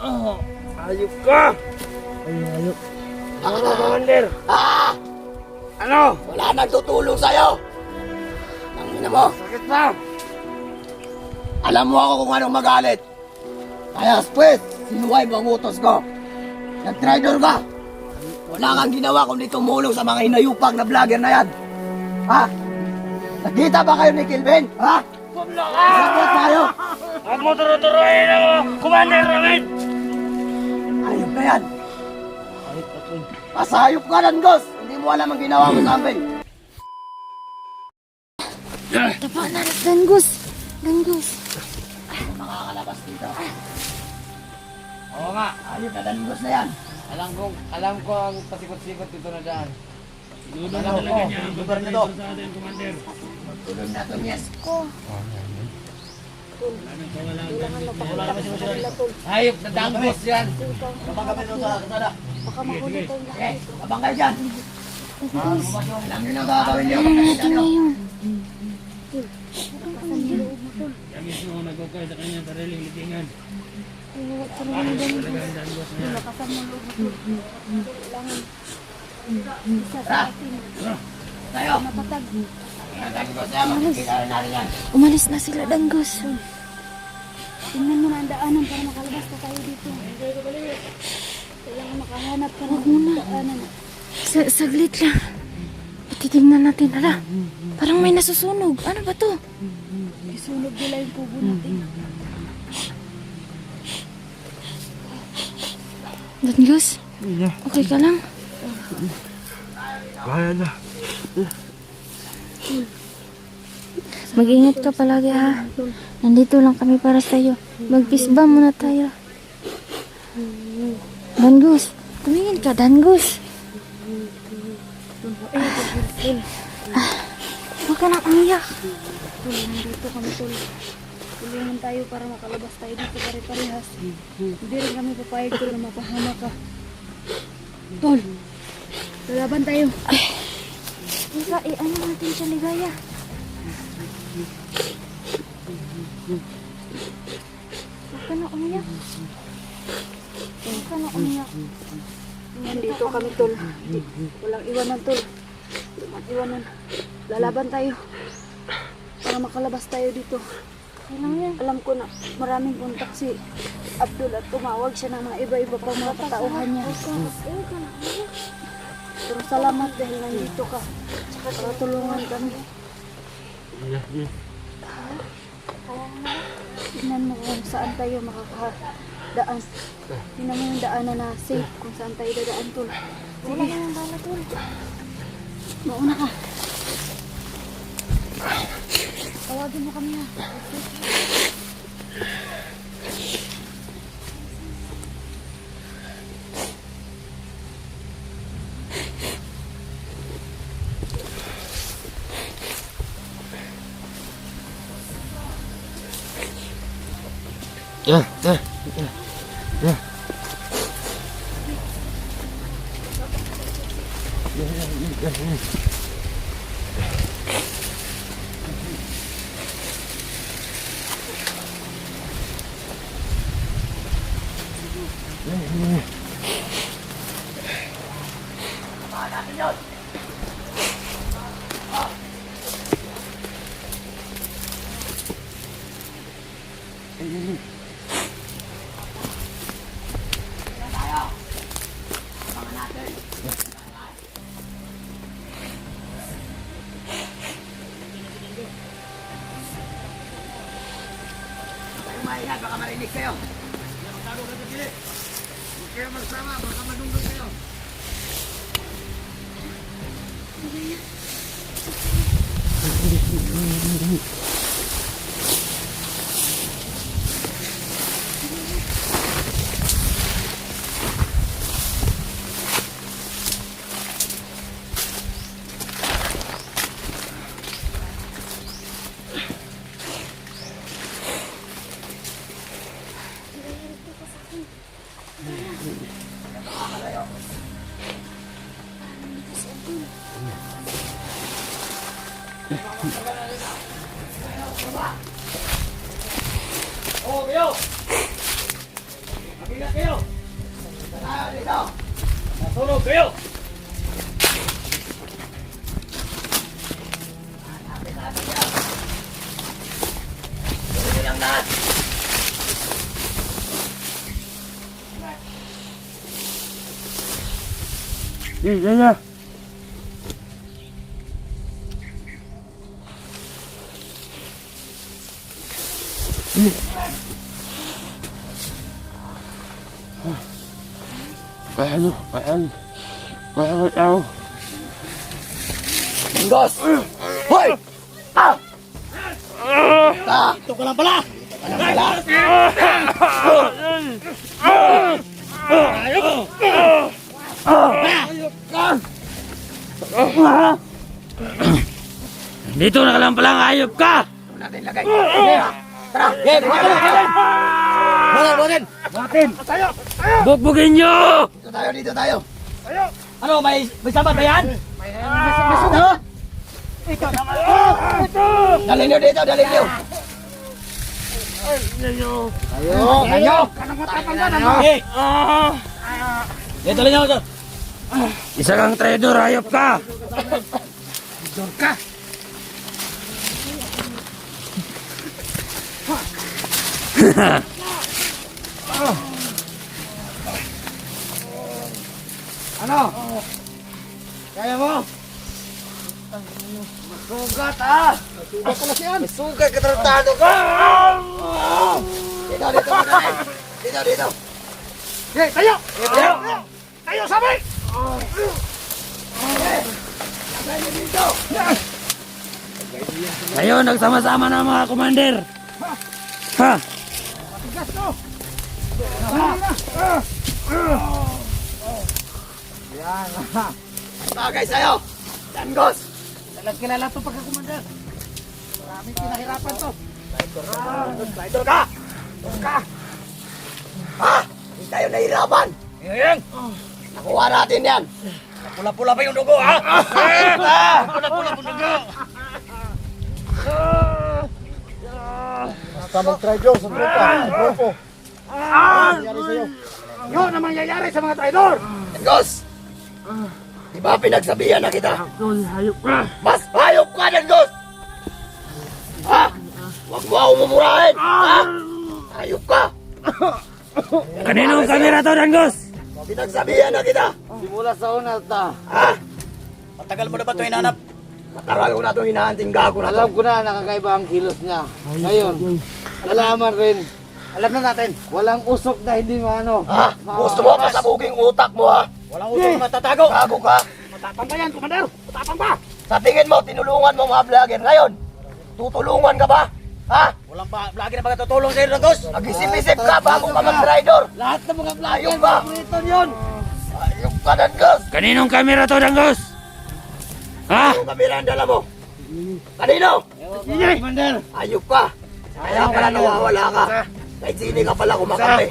Ayok ka! Ay, ayok. Ano, Commander? Ano? Wala nang tutulong sa'yo! Ang ina mo! Sakit pa! Alam mo ako kung anong magalit! Kaya pues, sinuway mo ang utos ko! Nag-traitor ka! Wala kang ginawa kundi tumulong sa mga hinayupang na vlogger na yan! Ha? Nagkita ba kayo ni Kilvin? Ha? Pabla ka! Sabot tayo! Huwag mo turo-turuin ang Commander namin! Ayop na yan! Pasayop ka, Danggos! Hindi mo alam ang ginawa mo sa amin! Tapa na, Danggos. Danggos. Makakalabas dito. Oo nga, Ayop na Danggos na yan! alam ko ang pasikot-sikot dito na daan. Alam ko, lugar na to. Commander. Tulog na to, yes. Hayop na danggos yan! Kapag kami doon sa kasada. Baka mahuli tayong Okay, lahat. abang kayo dyan. Danggos. Alam nyo na ang gagawin nyo. Ano natin ngayon? Yan mismo nagkukay sa kanyang sariling litingan. Huwag ka naman ng Danggos. Lakasan mo loob mo. Kailangan. Isa sa atin. Tayo. Matatag. Danggos na yan, makikita rin natin yan. Umalis na sila, Danggos. Tingnan mo na ang daanan para makalabas na tayo dito. Kailangan makahanap ka ng daanan. Saglit lang. Titingnan natin. Hala, parang may nasusunog. Ano ba to? Isunog nila yung kubo natin. Danggos? Okay ka lang? Kaya na. Mag-ingat ka palagi ha. Nandito lang kami para sa'yo. Mag-peace bomb muna tayo. Danggos, tumingin ka, Danggos. Huwag ka nang umiyak. Nandito kami, Tol. Tulungan tayo para makalabas tayo dito pare-parehas. Hindi rin kami papayag ko na mapahama ka. Tol, lalaban tayo. Ika, ano natin siya, Ligaya? Huwag ka na umiyak. Huwag ka na umiyak. Nandito kami, Tol. Walang iwanan, Tol. Walang iwanan. Lalaban tayo. Para makalabas tayo dito. Alam ko na maraming kontak si Abdul at tumawag siya ng mga iba-iba pang mga katauhan niya. Pero salamat dahil nandito ka. Para tulungan kami. Tignan mo kung saan tayo makakadaan. Tignan mo yung daanan na safe kung saan tayo dadaan, Tol. Wala ka ng bala, Tol. Mauna ka. Tawagin mo kami ha. Maingay, baka marinig kayo. Huwag kayo magsama, baka manunggot kayo. Oh, Biyo! Mabigat kayo! Tayo dito! Natulog kayo! Tuloy lang lahat! Yan na! Paano? Paano? Minggos! Hoy! Ah! Ito ka lang pala! Dito na ka lang palang ayop ka! Ito natin lagay. Sige, tara! Butin! Bugbugin nyo! Dito tayo! Ano, may sabat ba yan? May sabat? Ikaw naman! Dalhin nyo dito, dalhin nyo! Tayo! Dito lang nyo! Isa kang traidor, ayop ka! Ano? Kaya mo? Masugat ah! Masugat pala siyan! Masugat ka tratado ka! Dito, dito, dito! Dito! Hey, tayo! Dito! Tayo, sabay! Dito! Ngayon, nagsama-sama na mga commander! Ha! Bagay sa'yo! Danggos! Talag kilala to pagka-commander! Maraming pinahirapan to! Idol ka! Ha? Hindi tayo nahirapan! Ngayon! Nakuha natin yan! Pula-pula pa yung dugo, ha? Pula-pula pa yung dugo! Mag-traidor sa grupo! Yun ang mangyayari sa mga traidor! Danggos! Di ba pinagsabihan na kita? Hayop ka! Mas hayop ka, Danggos! Ha? Huwag mo ako mumurahin! Ha? Hayop ka! Kaninong kamera to, Danggos? Pinagsabihan na kita! Simula sa una ta. Ha? Matagal mo na ba ito hinanap? Matagal ko na itong hinahanting gago na Alam to. ko na nakakaiba ang kilos niya. Ngayon, nalaman rin, Alam na natin. walang usok na hindi maano. Ha? Gusto mo pasabuging utak mo, ha? Walang usok matatago. Gago ka! Matapang ba yan, commander? Matapang ba? Sa tingin mo, tinulungan mo mga vlogger. Ngayon, tutulungan ka ba? Ha? Walang ba? Lagi na ba tutulong sa'yo, Danggos? Mag-isip-isip ka bago ka mag-rider. Lahat ng mga Ayun ba? yun. Ayun ka, Danggos. Kaninong kamera to, Danggos? Ha? Yung kamera ang dala mo. Kanino? Commander, Ayop ka. Kaya pala nawawala ka. Kahit sini ka pala kumakape.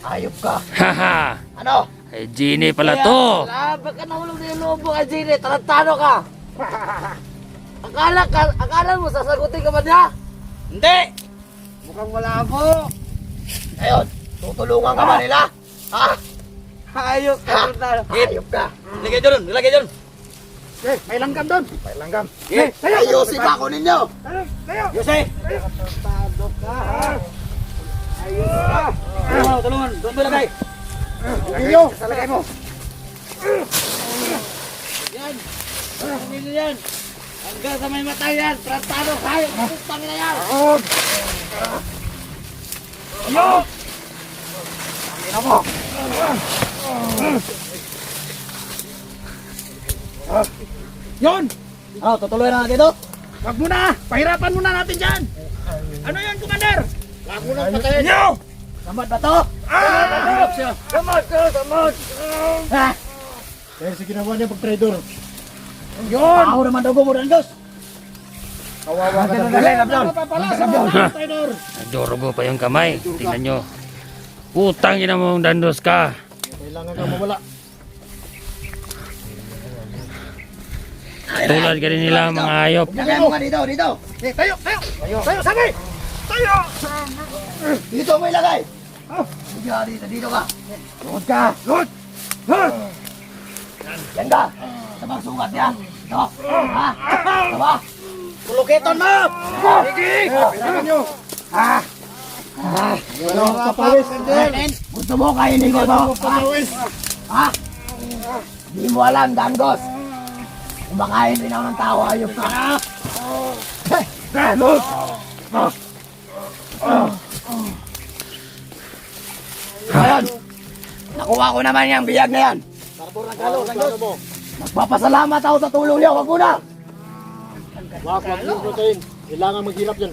Ayop ka. Haha! Ano? Eh, Genie pala to! Bakit ka nahulog na yung lobo kay Jine? Tarantado ka. Akala mo sasagutin ka ba niya? Hindi! Mukhang malabo. Ngayon, tutulungan ka ba nila? Ha? Hayop ka, Ha? tarantado. Ayop ka. Nilagay doon! Nilagay doon! May langgam doon. May langgam. Ayusin ka ko ninyo. Yose! Tarantado ka. Ayos ka. Tulungan! Doon mo ilagay! Ninyo. Salagay mo. Pamilya yan. Hanggang sa may mata yan. Tarantado ka. Hayop ka. Putang na yan. Yon! Ano, tutuloy na natin ito? Wag muna! Pahirapan muna natin dyan! Ano yan, commander? Wag mo nang patayin. Nyo! Samad ba to? Samad ka, samad. Ha? Dahil sa ginawa niya pag-traidor. Yun! Ako naman daw mo, Danggos. Kawawa ka na. Dali, Rabdol. Traidor. Nagdurugo pa yung kamay. Tingnan nyo. Utang ina mong Dandos ka. Kailangan ka mawala. Tulad ka rin nila mga hayop. Lagay mo ka dito, dito. Tayo! Tayo! Tayo! Sabi! Tayo! Dito mo ilagay. ka dito. Dito ka. Lukod ka. Lukod! Yan ka. Sa pagsukat niya. Ito. Ha? Ito ba? Pulukiton mo! Sige! Kailangan nyo. Ha? Ha? Kapalis! Gusto mo kainin ko to? Ha? Di mo alam, Danggos. Kumakain din ako ng tao, ayop ka. Lord! Ngayon, nakuha ko naman yung biyag na yan. Nagpapasalamat ako sa tulong niyo, wag mo na. Wag yung protein. Kailangan maghirap yan.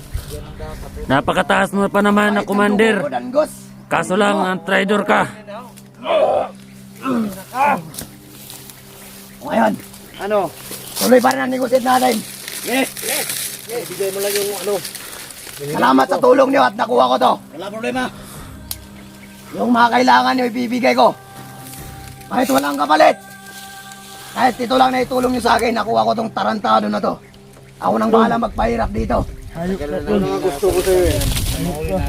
Napakataas mo pa naman na commander. Danggos. Kaso lang, ang traitor ka. Ngayon, Ano? tuloy pa rin ang negosyate natin. Yes! Bigay mo lang yung ano. Salamat sa tulong niyo at nakuha ko to. Wala problema. Yung mga kailangan niyo ibibigay ko. Kahit walang kapalit. Kahit ito lang na itulong niyo sa akin, nakuha ko tong tarantado na to. Ako nang bahala magpahirap dito. Ano nga gusto ko sa'yo eh.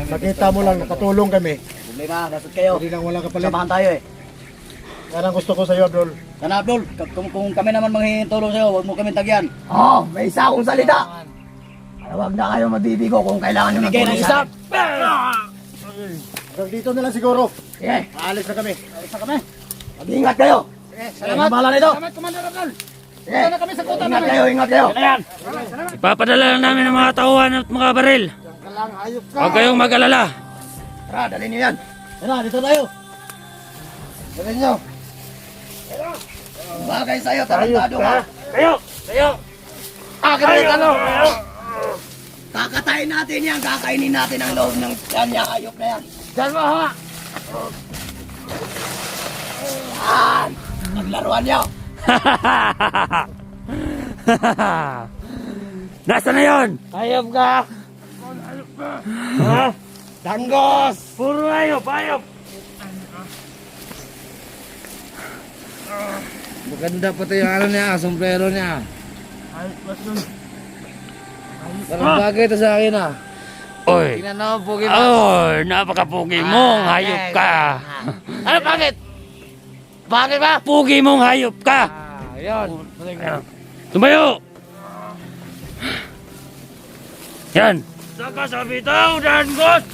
Nakita mo lang, nakatulong kami. Problema, nasod kayo. Hindi lang wala kapalit. Samahan tayo eh. Yan ang gusto ko sa'yo, Abdul. Sana Abdul, kung kami naman manghihintulong sa'yo, huwag mo kami tagyan. Oo, may isa akong salita. Huwag na kayo mabibigo kung kailangan niyo ng Bigay ng tulong isa. sa akin. Hanggang dito na lang siguro. Sige, Aalis na kami. mag-ingat kayo. Salamat. Bahala nito. Salamat, Commander Abdul. Sige, ingat kayo. Ayan. Ipapadala lang namin ng mga tauhan at mga baril. Kalang hayop ka. Huwag kayong mag-alala. Tara, dalhin niyo yan. Tara, dito tayo. Dalhin niyo. Bagay sa'yo, tarantado ka. Kayo! Akin na ano? Kakatayin natin yan, kakainin natin ang loob ng kanya, hayop na yan. Diyan mo, ha? Yan! Maglaruan niyo. Nasaan na yun? Hayop ka. Ha? Danggos. Puro ayop! Maganda pati yung ano niya, sombrero niya. Parang bagay ito sa akin ah. Oy! Tingnan na ako, Pogi. Oy! Napaka-pugi mong hayop ka! Ano, bakit? Bakit ba? Pugi mong hayop ka! Ayun. Tumayo! Yan! Saka sa bitaw, Danggos!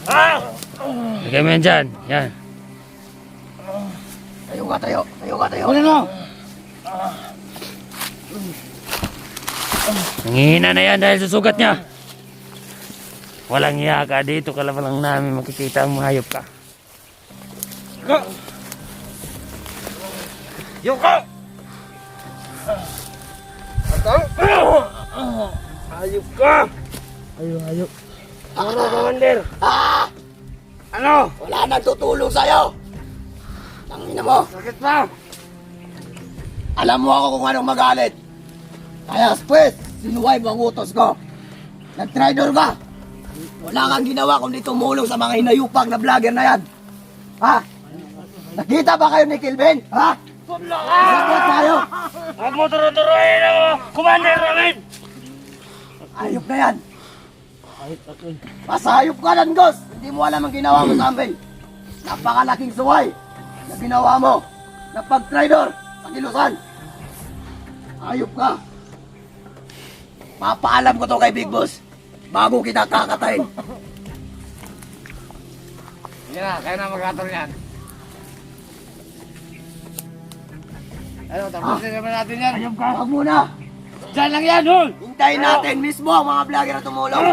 Ha? Lagay mo yan dyan. Yan. Tayo ka, tayo. Tayo ka, tayo. Ano na? Nanghihina na yan dahil sa sugat niya. Walang iya ka dito, kala lang namin makikita ang hayop ka. Yuko! Hayop ka! Hayop. Ano, Commander? Ah! Ano? Wala nang tutulong sa'yo. Tangina mo. Bakit ba? Alam mo ako kung anong magalit. Kaya pues, sinuway mo ang utos ko. Nag-traitor ka. Wala kang ginawa kundi tumulong sa mga hinayupang na vlogger na yan. Ha? Nakita ba kayo ni Kilvin? Ha? Sagot tayo. Huwag mo turuturuin ako, Commander Ramin! Ayop na yan. Masayop ka, Danggos. Hindi mo alam ang ginawa mo sa amin. Napakalaking suway na ginawa mo na pag-traitor sa kilusan. Ayop ka. Papaalam ko to kay Big Boss bago kita kakatayin. Hindi na, kaya na mag-ator yan. Ano, tapusin naman natin yan. Ayop ka. Huwag muna. Diyan lang yan, hul! Hintayin natin mismo ang mga vlogger na tumulong.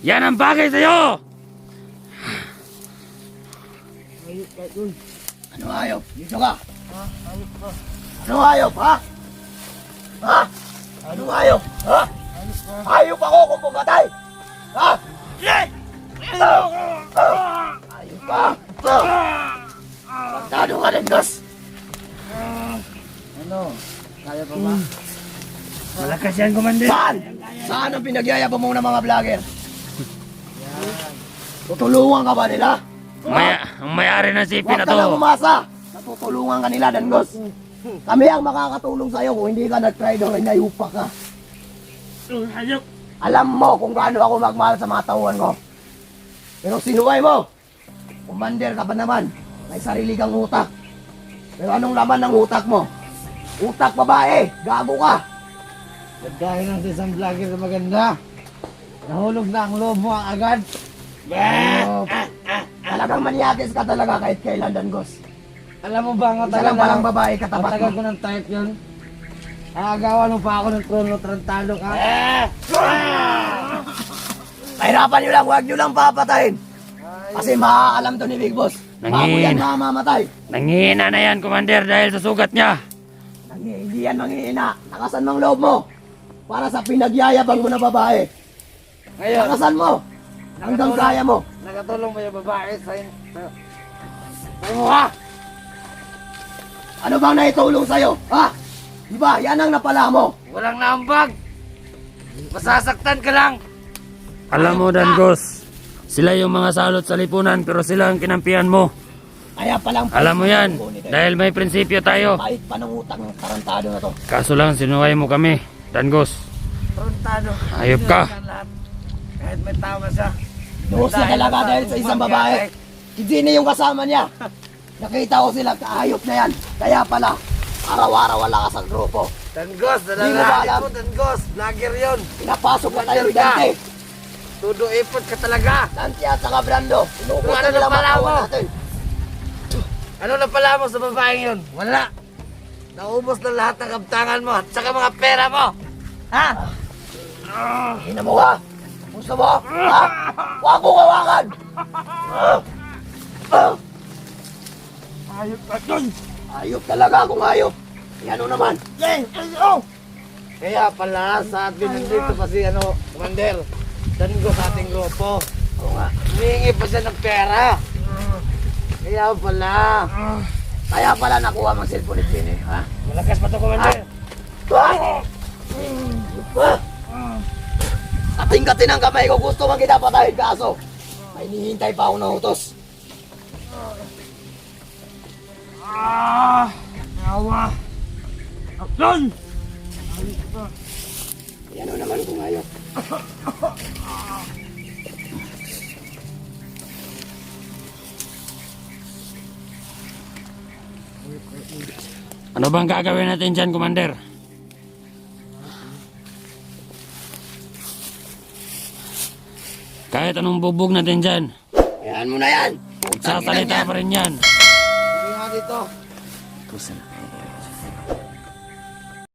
Yan ang bagay sa'yo! Ano ayop? Dito ka. Ano ayop, ha? Ha? Ano ayop? Ha? Ayop ako kung pumatay. Ha? Ayop ka. Pagtado ka rin, Dos. Ano? Kaya pa ba? Malakas yan, Commander. Saan? Saan ang pinagyayabang mo ng mga vlogger? Tutulungan ka ba nila? Ang may-ari ng sipi Huwag na ka lang to. umasa. Natutulungan ka nila, Dangos. Kami ang makakatulong sa'yo kung hindi ka nag-try doon ay nayupa ka. Hayop! Alam mo kung gaano ako magmahal sa mga tauhan ko. Pero sinuway mo. Commander ka pa naman. May sarili kang utak. Pero anong laman ng utak mo? Utak babae. Gago ka. Dahil lang sa isang vlogger na maganda. Nahulog na ang loob mo agad. Talagang maniakis ka talaga kahit kailan, Dangos. Alam mo ba, ang Isa lang palang babae katapat matagal mo. ko ng type yun. Aagawan mo pa ako ng trono, trantalo ka. Pahirapan nyo lang, huwag nyo lang papatayin. Kasi maaalam to ni Big Boss. Bago yan mamamatay. Nangihina na yan, Commander, dahil sa sugat niya. Hindi yan manghihina. Nakasan mo ang loob mo. Para sa pinagyayabang mo na babae. Ngayon, Nakasan mo. Hanggang kaya mo. nakatulong ba yung babae sa Ano bang naitulong sa'yo? Ha? Diba, yan ang napala mo. walang naambag. Masasaktan ka lang. Alam mo, Dangos, sila yung mga salot sa lipunan, pero sila ang kinampihan mo. Kaya palang... Alam mo yan, dahil may prinsipyo tayo. Kahit pa ng utang ng tarantado na to. Kaso lang, sinuway mo kami, Dangos. Trontado. Ayop ka. Kahit may tama siya. Doos na talaga dahil sa isang babae. Si Jenny yung kasama niya. Nakita ko sila, kaayop na yan. Kaya pala, araw-araw wala ka sa grupo. Tangos, Di mo ba alam? mo, Tangos. Vlogger yun. Pinapasok na tayo ni Dante. Tudo ipot ka talaga. Dante at saka Brando. Inubos Ano na nila na pala makawa mo? natin. Ano na pala mo sa babaeng yun? Wala. Naubos na lahat ng kaptangan mo at saka mga pera mo. Ha? Hina mo ha? Gusto mo? Ha? Huwag mo kawakan! Ayop ka dun. Ayop talaga kung ayop. Ano naman? Kaya pala sa atin nandito pa si Commander. Dango sa ating grupo. Oo nga. Humingi pa siya ng pera. Kaya pala. Kaya pala nakuha mang cellphone ni Jenny, ha? Malakas pa to, Commander. Kating-kating ang kamay ko, gusto man kita patayin kaso. May hinihintay pa ako ng utos. Yawa. Aklon! Ano naman kung ayop. Ano bang gagawin natin dyan, Commander? Kahit anong bubog natin dyan, Ayan mo na yan. sasalita pa rin yan. Hindi nga dito. Pusa na.